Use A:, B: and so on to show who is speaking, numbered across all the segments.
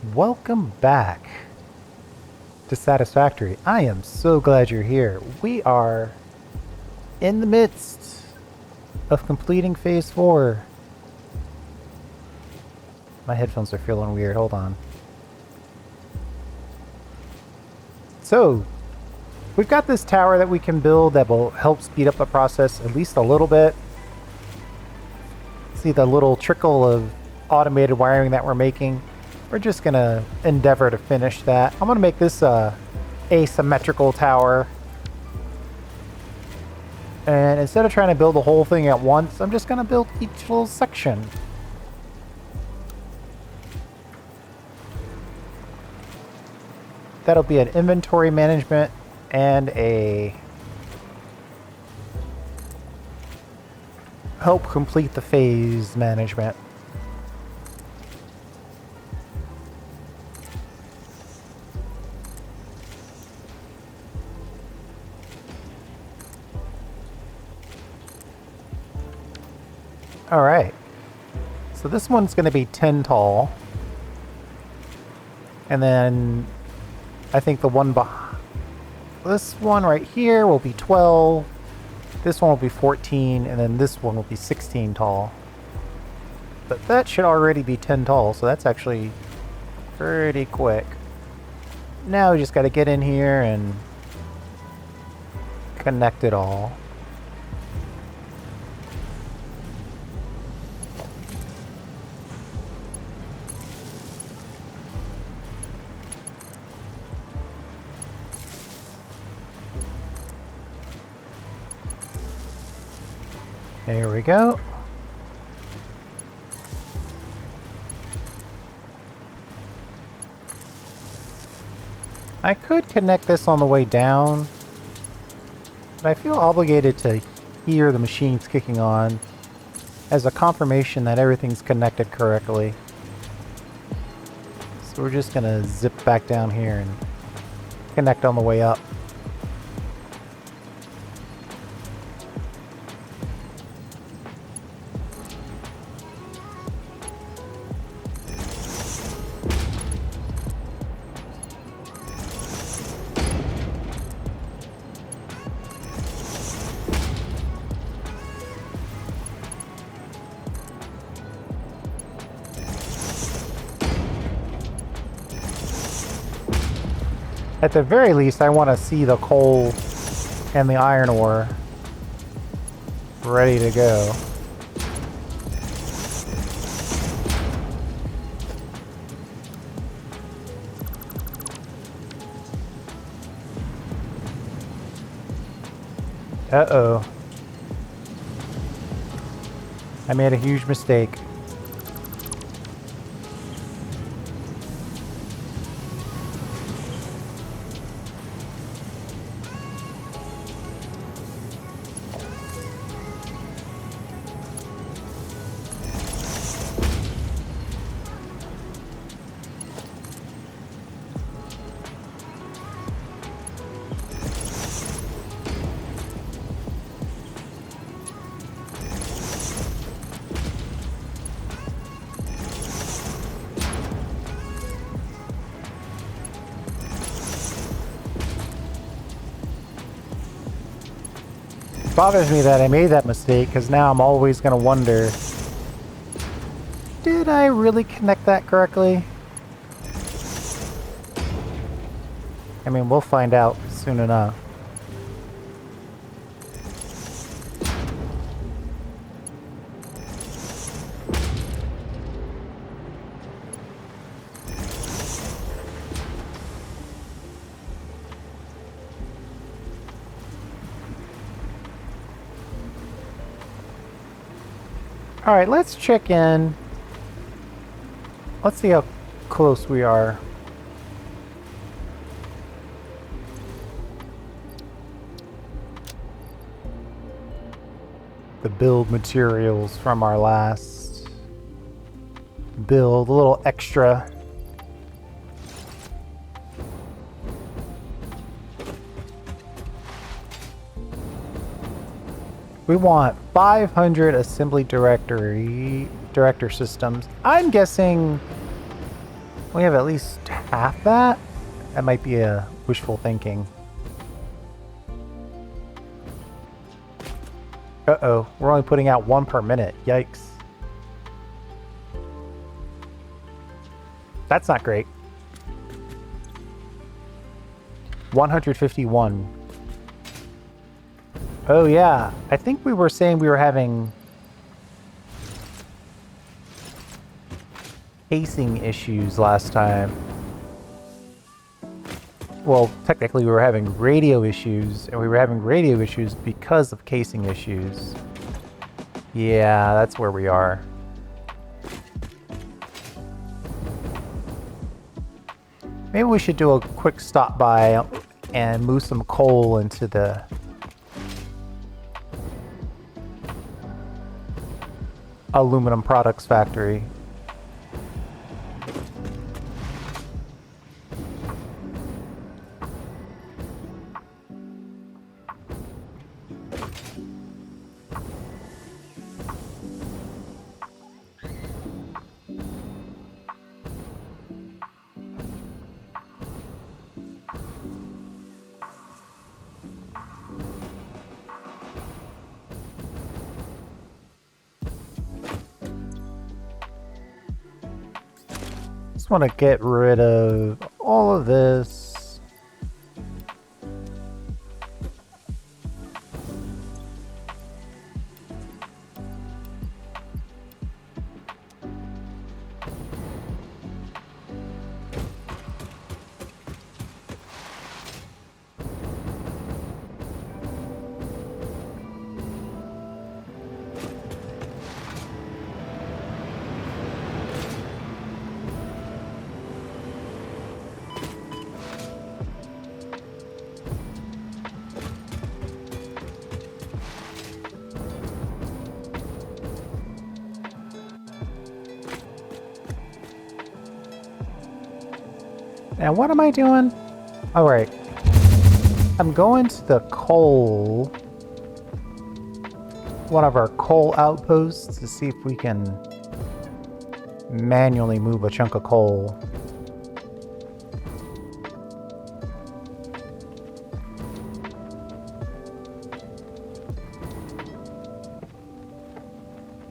A: Welcome back to Satisfactory. I am so glad you're here. We are in the midst of completing Phase 4. My headphones are feeling weird. Hold on. So, we've got this tower that we can build that will help speed up the process at least a little bit. See the little trickle of automated wiring that we're making. We're just gonna endeavor to finish that. I'm gonna make this a asymmetrical tower. And instead of trying to build the whole thing at once, I'm just gonna build each little section. That'll be an inventory management and a help complete the phase management. All right, so this one's going to be 10 tall. And then I think the one behind this one right here will be 12. This one will be 14, and then this one will be 16 tall. But that should already be 10 tall, so that's actually pretty quick. Now we just got to get in here and connect it all. There we go. I could connect this on the way down, but I feel obligated to hear the machines kicking on as a confirmation that everything's connected correctly. So we're just gonna zip back down here and connect on the way up. At the very least, I want to see the coal and the iron ore ready to go. Uh-oh. I made a huge mistake. It bothers me that I made that mistake, because now I'm always going to wonder, did I really connect that correctly? I mean, we'll find out soon enough. Alright, let's check in. Let's see how close we are. The build materials from our last build, a little extra. We want 500 assembly director systems. I'm guessing We have at least half that? That might be a wishful thinking. Uh-oh, we're only putting out 1 per minute. Yikes. That's not great. 151. Oh yeah, I think we were saying we were having casing issues last time. Well, technically we were having radio issues, and we were having radio issues because of casing issues. Yeah, that's where we are. Maybe we should do a quick stop by and move some coal into the aluminum products factory. Want to get rid of all of this. And what am I doing? All right. I'm going to the coal, one of our coal outposts, to see if we can manually move a chunk of coal.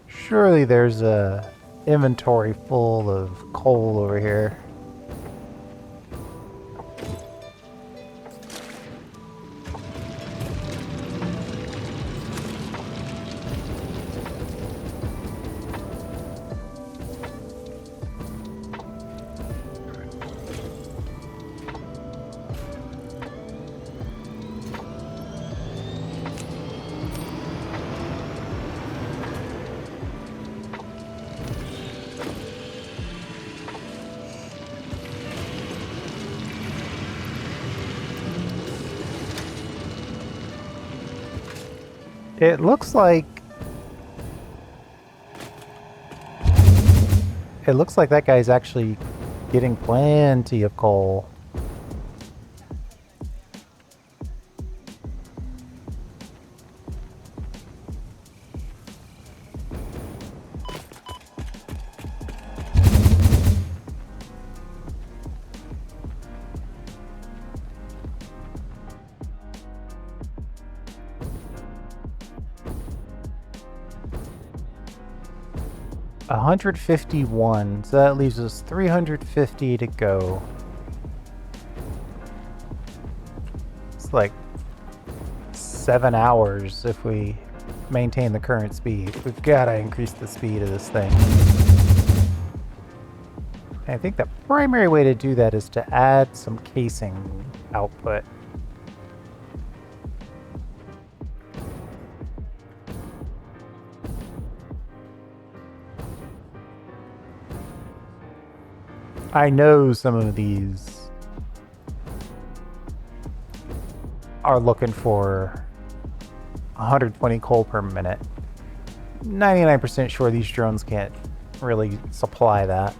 A: Surely there's a inventory full of coal over here. It looks like that guy's actually getting plenty of coal. $151, so that leaves us 350 to go. It's like 7 hours if we maintain the current speed. We've got to increase the speed of this thing. And I think the primary way to do that is to add some casing output. I know some of these are looking for 120 coal per minute. 99% sure these drones can't really supply that.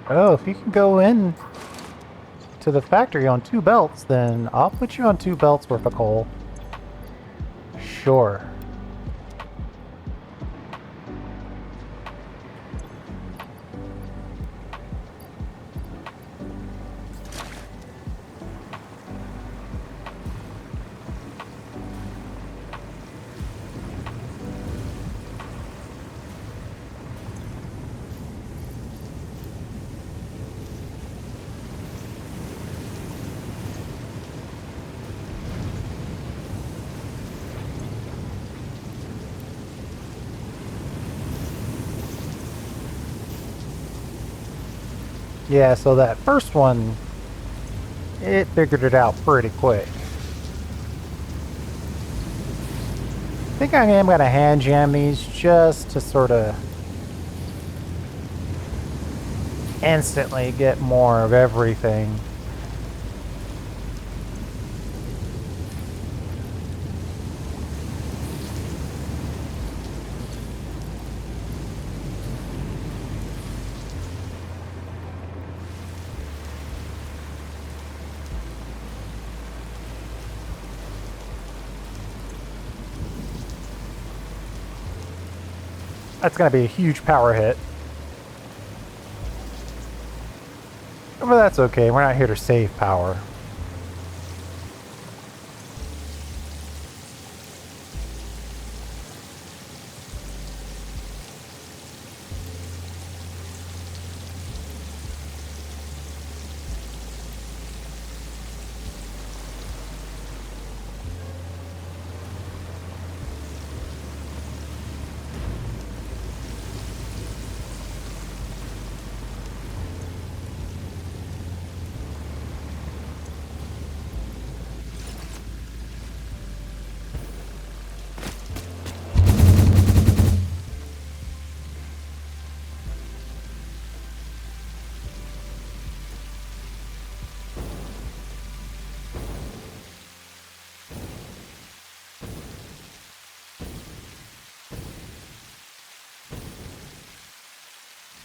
A: Oh, if you can go in to the factory on 2 belts, then I'll put you on 2 belts worth of coal. Sure. Yeah, so that first one, it figured it out pretty quick. I think I am going to hand jam these just to sort of instantly get more of everything. That's going to be a huge power hit. But that's okay, we're not here to save power.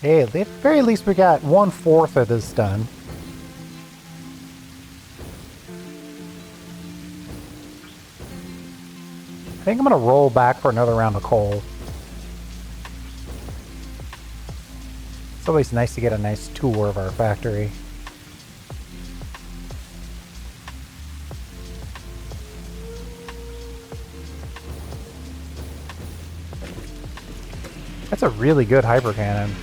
A: Hey, at the very least we got 1/4 of this done. I think I'm going to roll back for another round of coal. It's always nice to get a nice tour of our factory. That's a really good hyper cannon.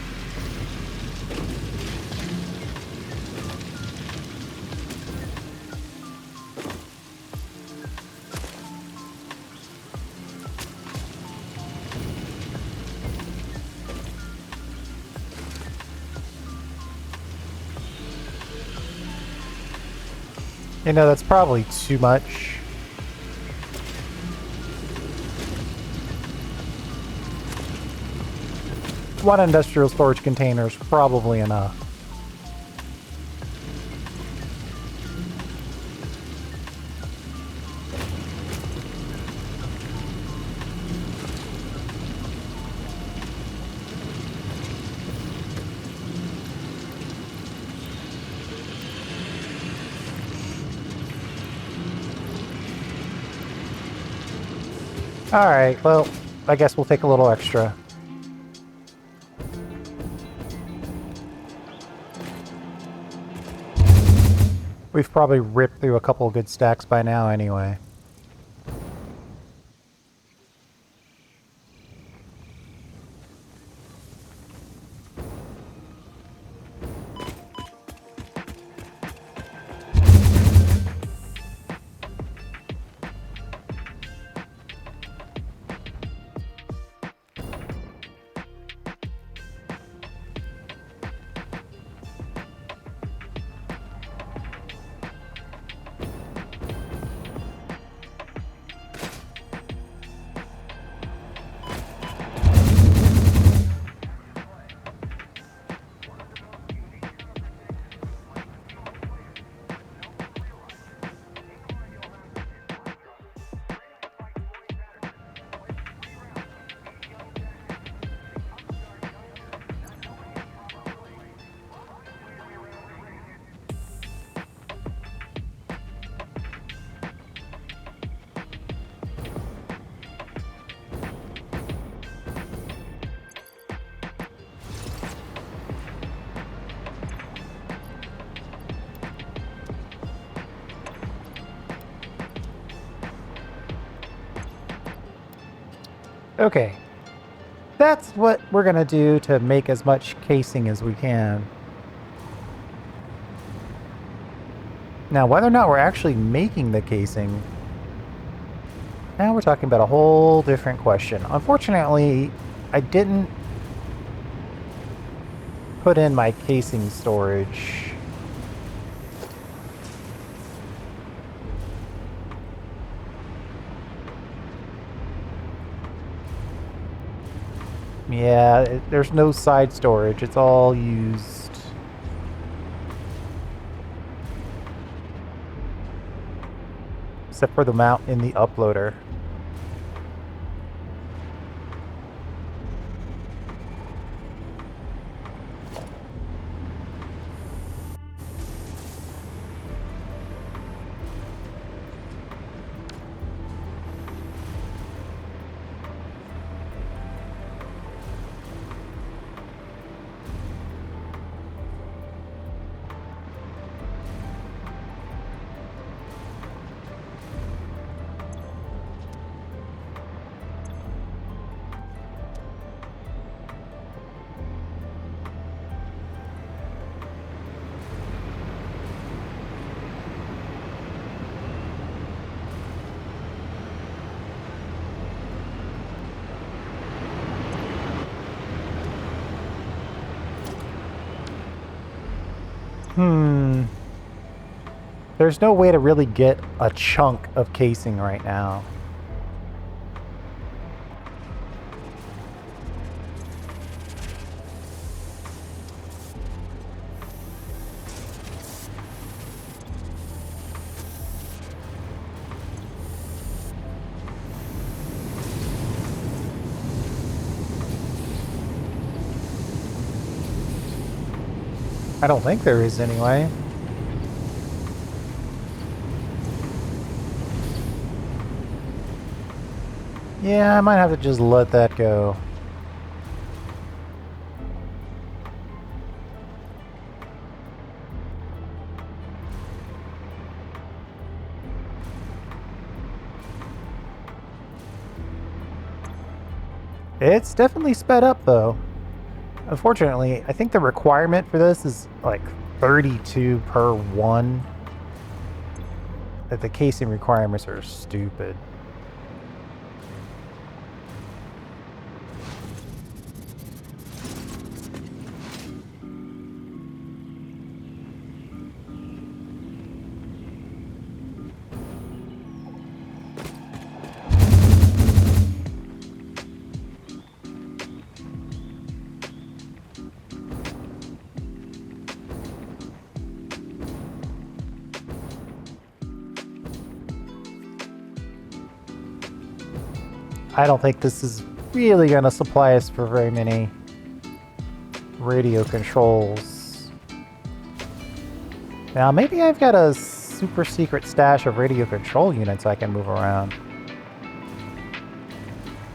A: You know, that's probably too much. One industrial storage container is probably enough. Alright, well, I guess we'll take a little extra. We've probably ripped through a couple of good stacks by now anyway. Okay. That's what we're going to do to make as much casing as we can. Now, whether or not we're actually making the casing, now we're talking about a whole different question. Unfortunately, I didn't put in my casing storage. Yeah, there's no side storage. It's all used. Except for the amount in the uploader. There's no way to really get a chunk of casing right now. I don't think there is anyway. Yeah, I might have to just let that go. It's definitely sped up though. Unfortunately, I think the requirement for this is like 32 per one. That the casing requirements are stupid. I don't think this is really going to supply us for very many radio controls. Now, maybe I've got a super secret stash of radio control units I can move around.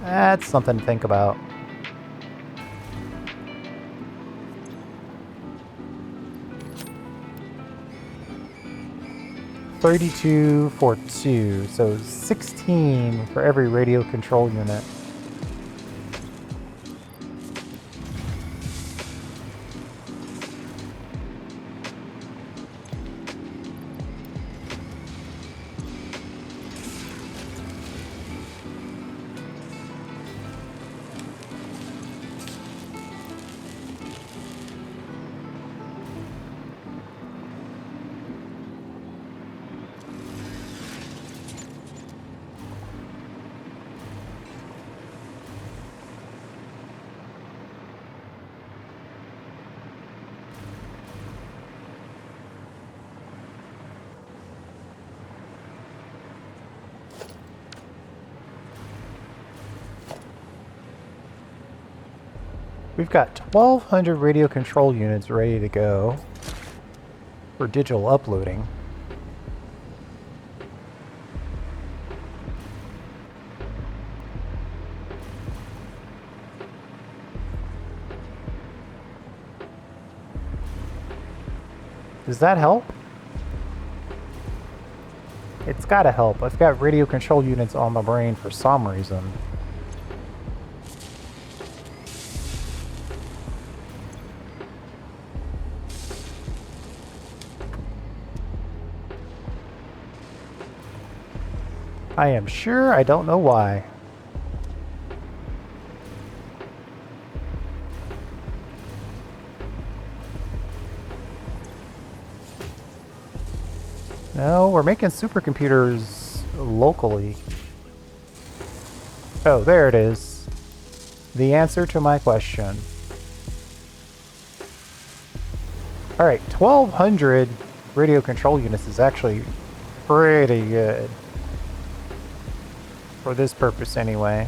A: That's something to think about. $32 for 2, so 16 for every radio control unit. We've got 1,200 radio control units ready to go for digital uploading. Does that help? It's gotta help. I've got radio control units on my brain for some reason. I am sure I don't know why. No, we're making supercomputers locally. Oh, there it is. The answer to my question. Alright, 1,200 radio control units is actually pretty good. For this purpose, anyway.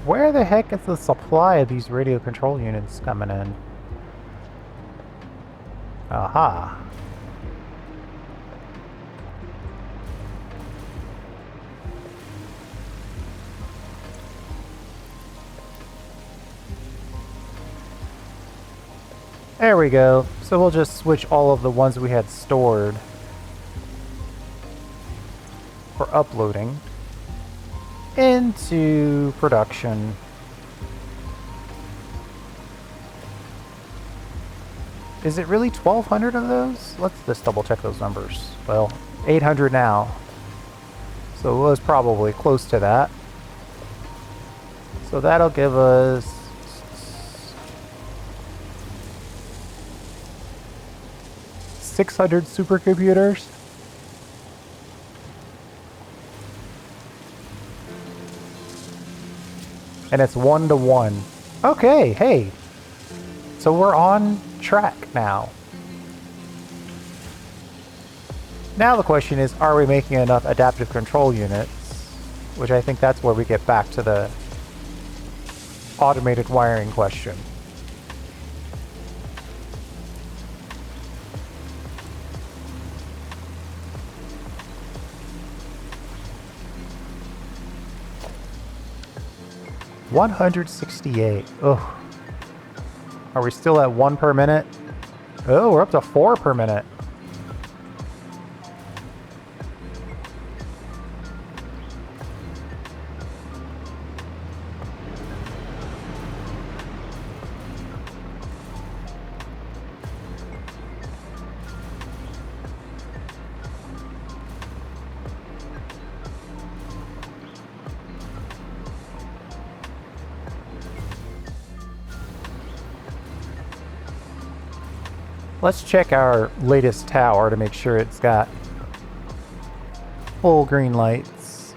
A: Where the heck is the supply of these radio control units coming in? Aha. There we go. So we'll just switch all of the ones we had stored for uploading into production. Is it really 1,200 of those? Let's just double check those numbers. Well, 800 now. So it was probably close to that. So that'll give us 600 supercomputers. And it's 1-to-1. Okay, hey. So we're on track now. Now the question is, are we making enough adaptive control units? Which I think that's where we get back to the automated wiring question. $168. Ugh. Are we still at 1 per minute? Oh, we're up to 4 per minute. Let's check our latest tower to make sure it's got full green lights.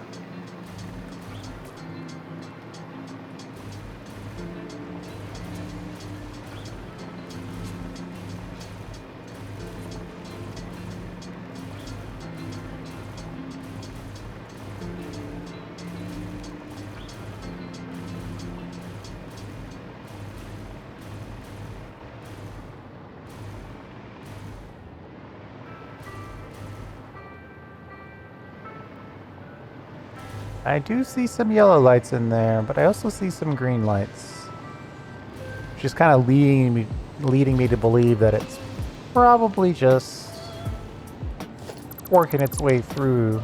A: I do see some yellow lights in there, but I also see some green lights. Which is kind of leading me to believe that it's probably just working its way through.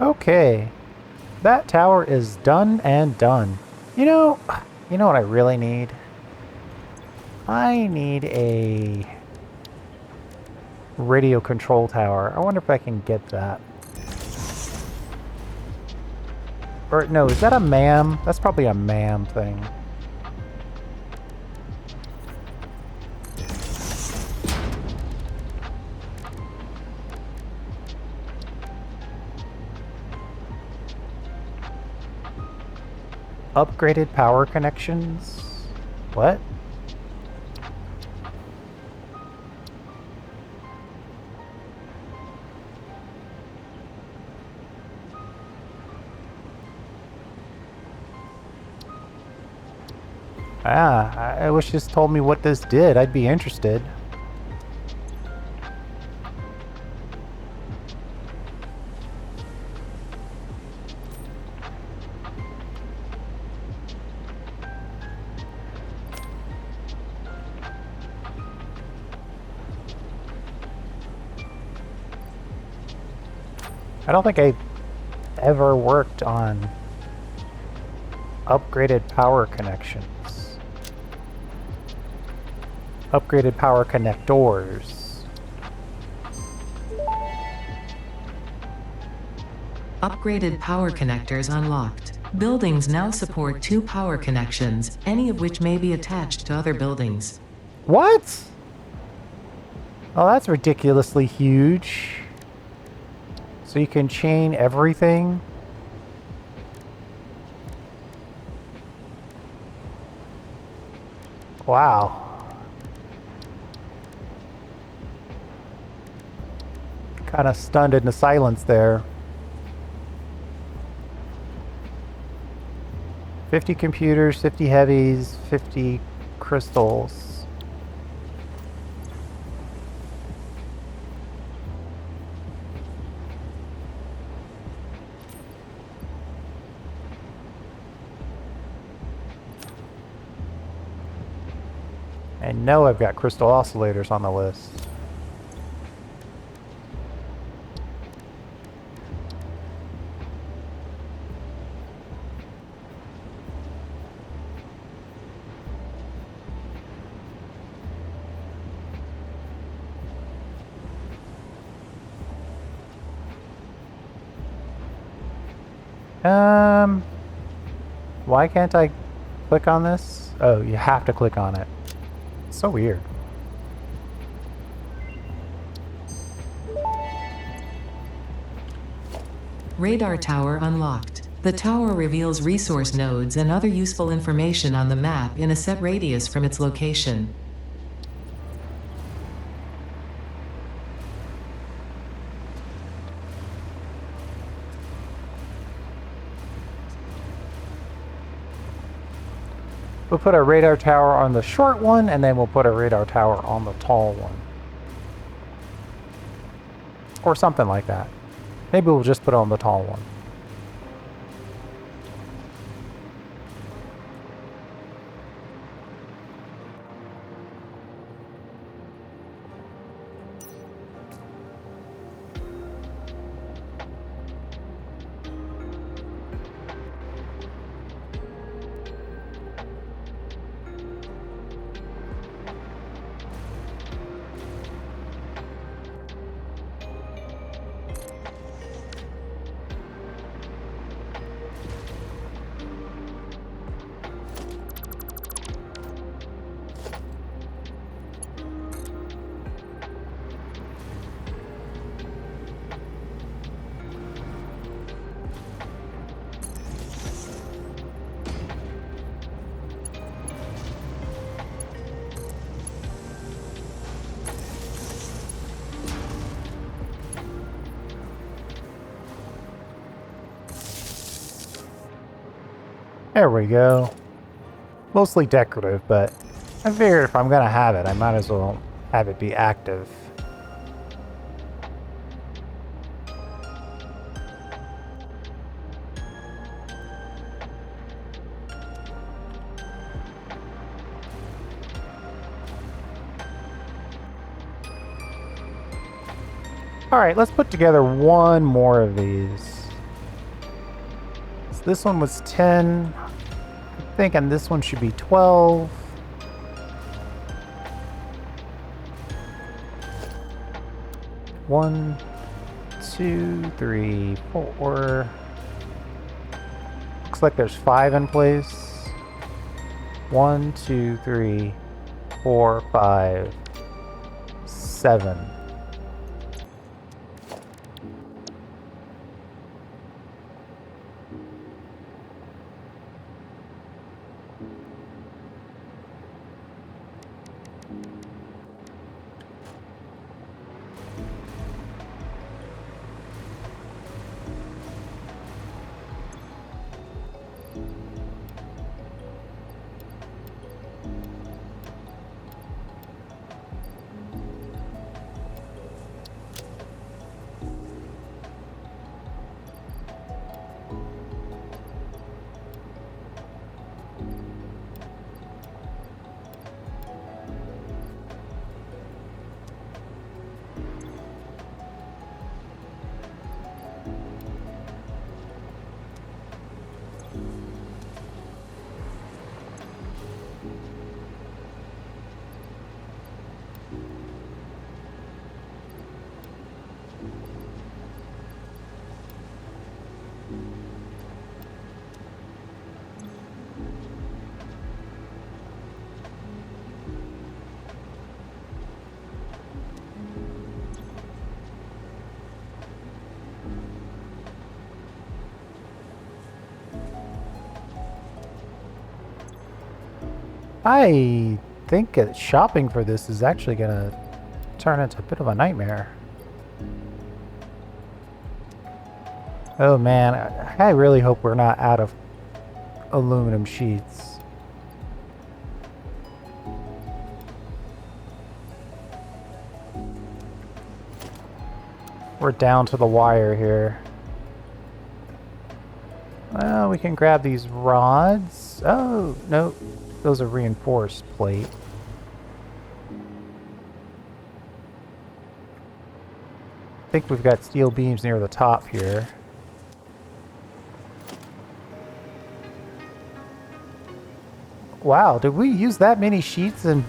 A: Okay. That tower is done and done. You know what I really need? I need a radio control tower. I wonder if I can get that. Or no, is that a MAM? That's probably a MAM thing. Upgraded power connections? What? I wish this told me what this did. I'd be interested. I don't think I ever worked on upgraded power connections. Upgraded power connectors.
B: Upgraded power connectors unlocked. Buildings now support 2 power connections, any of which may be attached to other buildings.
A: What? Oh, that's ridiculously huge. So you can chain everything? Wow. Kind of stunned into silence there. 50 computers, 50 heavies, 50 crystals. And no, I've got crystal oscillators on the list. Why can't I click on this? Oh, you have to click on it. It's so weird.
B: Radar tower unlocked. The tower reveals resource nodes and other useful information on the map in a set radius from its location.
A: We'll put a radar tower on the short one, and then we'll put a radar tower on the tall one. Or something like that. Maybe we'll just put it on the tall one. There we go. Mostly decorative, but I figured if I'm gonna have it, I might as well have it be active. Alright, let's put together one more of these. So this one was 10. I'm thinking this one should be 12. One, two, three, four. Looks like there's 5 in place. 1, 2, 3, 4, 5, 7. I think shopping for this is actually going to turn into a bit of a nightmare. Oh man, I really hope we're not out of aluminum sheets. We're down to the wire here. Well, we can grab these rods. Oh, no. Those are reinforced plate. I think we've got steel beams near the top here. Wow, did we use that many sheets in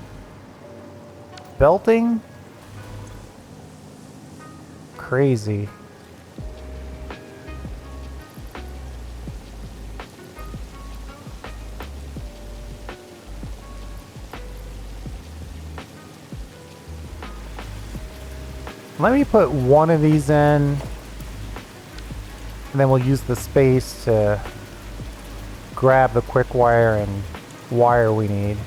A: belting? Crazy. Let me put one of these in, and then we'll use the space to grab the quick wire and wire we need.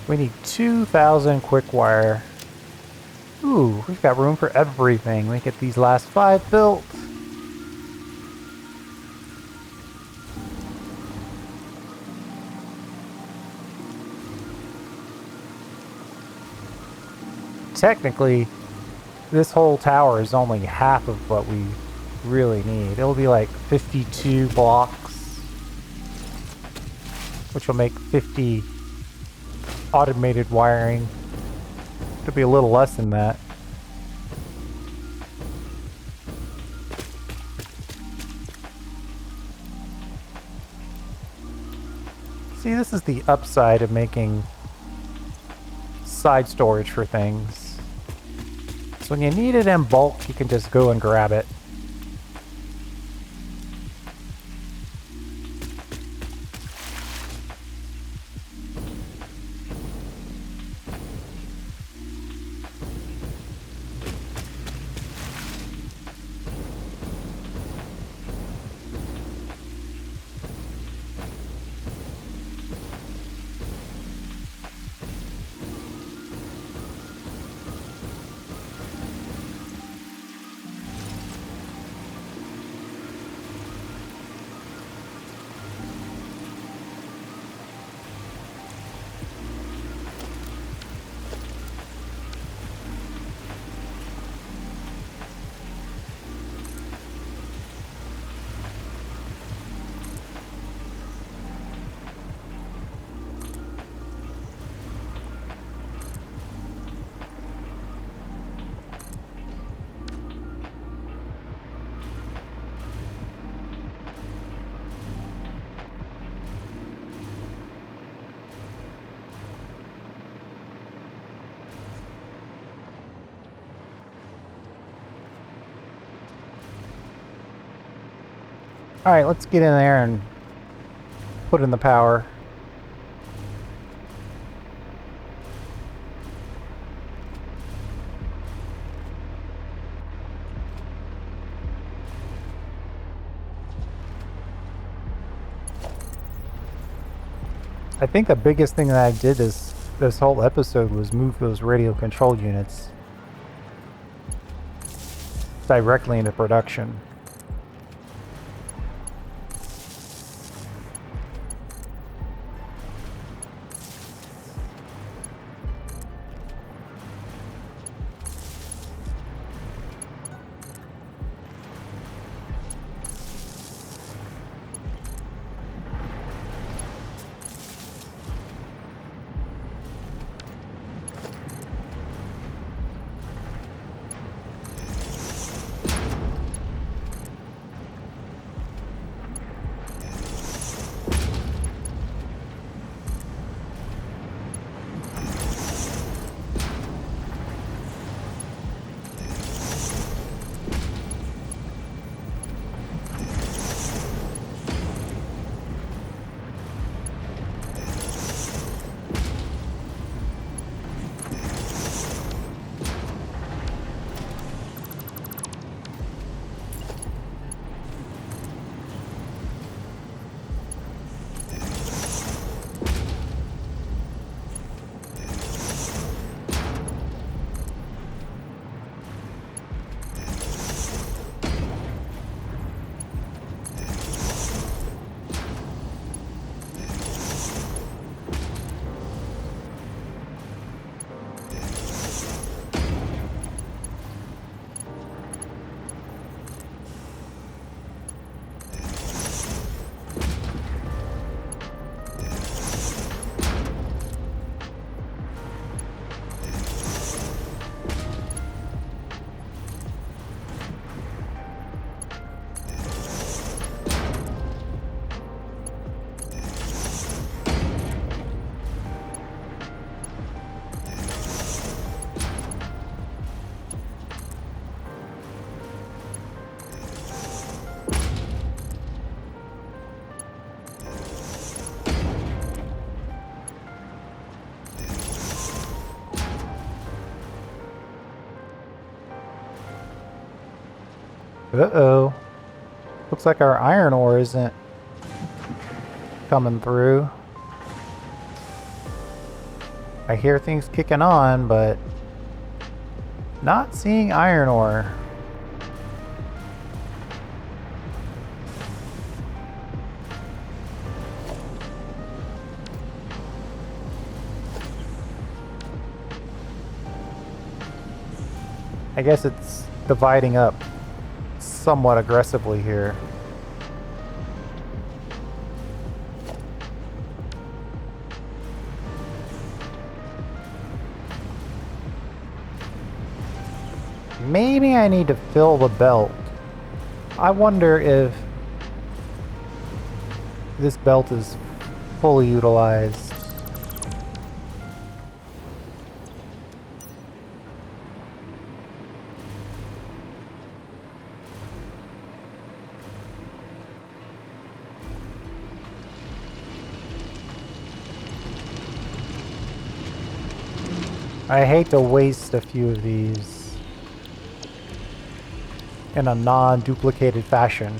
A: We need 2,000 quick wire. Ooh, we've got room for everything. We get these last 5 built. Technically, this whole tower is only half of what we really need. It'll be like 52 blocks, which will make 50 automated wiring. Could be a little less than that. See, this is the upside of making side storage for things. So So when you need it in bulk, you can just go and grab it. Alright, let's get in there and put in the power. I think the biggest thing that I did this whole episode was move those radio control units directly into production. Uh-oh. Looks like our iron ore isn't coming through. I hear things kicking on, but not seeing iron ore. I guess it's dividing up somewhat aggressively here. Maybe I need to fill the belt. I wonder if this belt is fully utilized. I hate to waste a few of these in a non-duplicated fashion.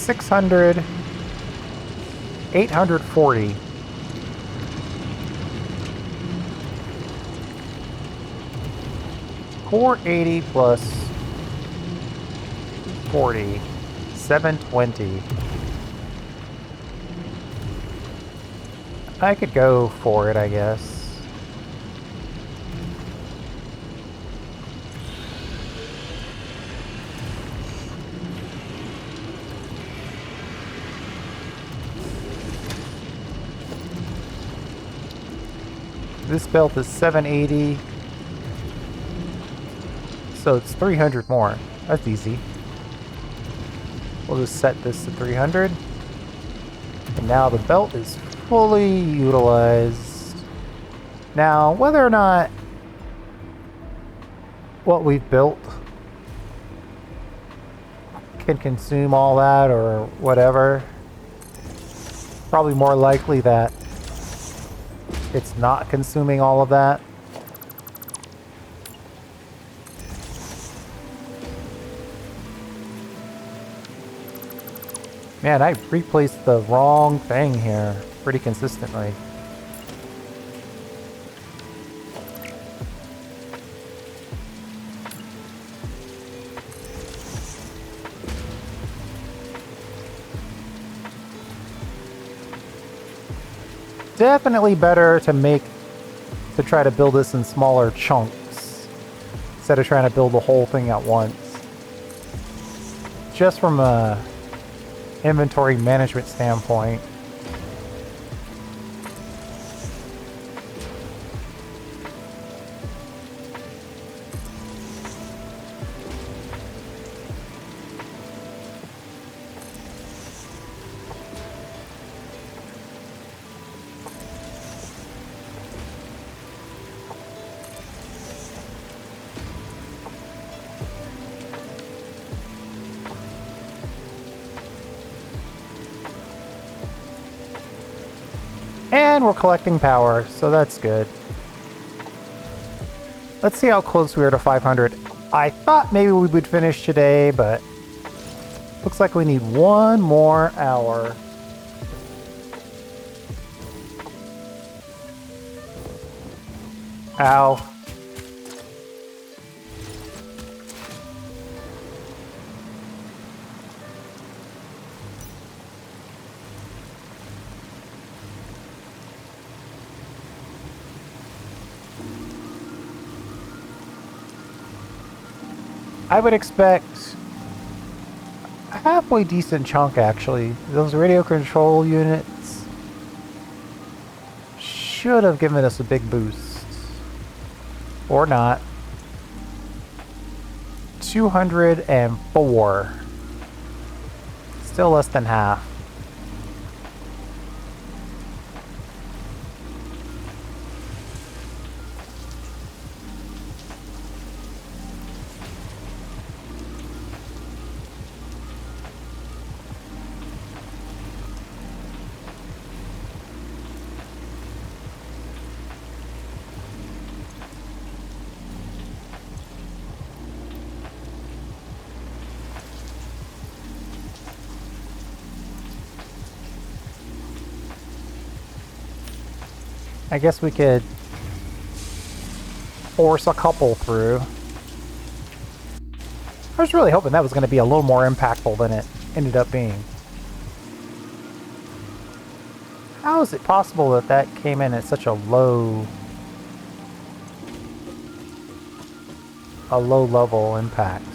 A: $600, 840. $480 plus 40, $720. I could go for it, I guess. This belt is 780, so it's 300 more. That's easy. We'll just set this to 300. And now the belt is fully utilized. Now, whether or not what we've built can consume all that or whatever, probably more likely that it's not consuming all of that. Man, I replaced the wrong thing here pretty consistently. Definitely better to try to build this in smaller chunks instead of trying to build the whole thing at once. Just from a inventory management standpoint. And we're collecting power, so that's good. Let's see how close we are to 500. I thought maybe we would finish today, but looks like we need one more hour. Ow. I would expect a halfway decent chunk, actually. Those radio control units should have given us a big boost. Or not. 204. Still less than half. I guess we could force a couple through. I was really hoping that was going to be a little more impactful than it ended up being. How is it possible that that came in at such a low level impact?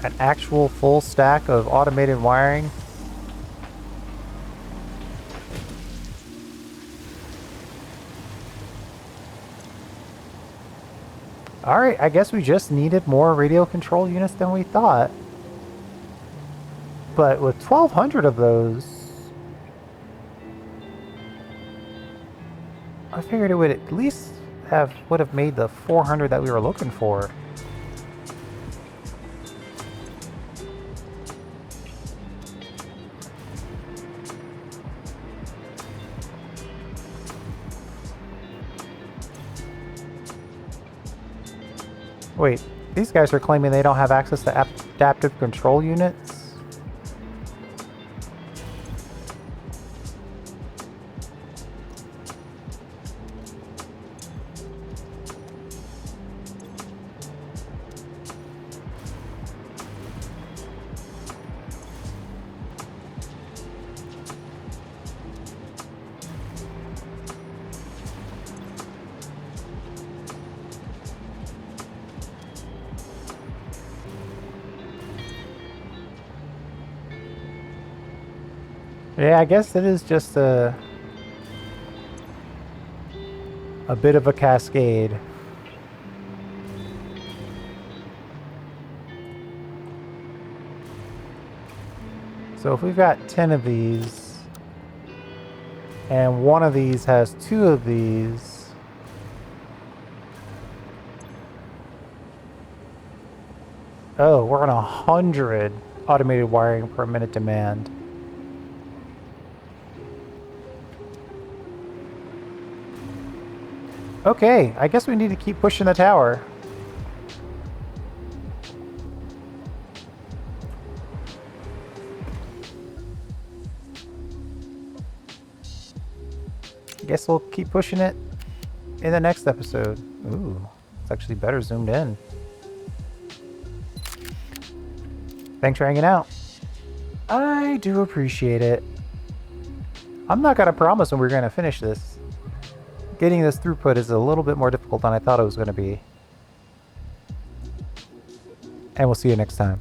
A: An actual full stack of automated wiring. Alright, I guess we just needed more radio control units than we thought. But with 1,200 of those, I figured it would at least would have made the 400 that we were looking for. Wait, these guys are claiming they don't have access to adaptive control units? Yeah, I guess it is just a bit of a cascade. So if we've got 10 of these, and one of these has 2 of these, oh, we're on 100 automated wiring per minute demand. Okay, I guess we need to keep pushing the tower. I guess we'll keep pushing it in the next episode. Ooh, it's actually better zoomed in. Thanks for hanging out. I do appreciate it. I'm not gonna promise when we're gonna finish this. Getting this throughput is a little bit more difficult than I thought it was going to be. And we'll see you next time.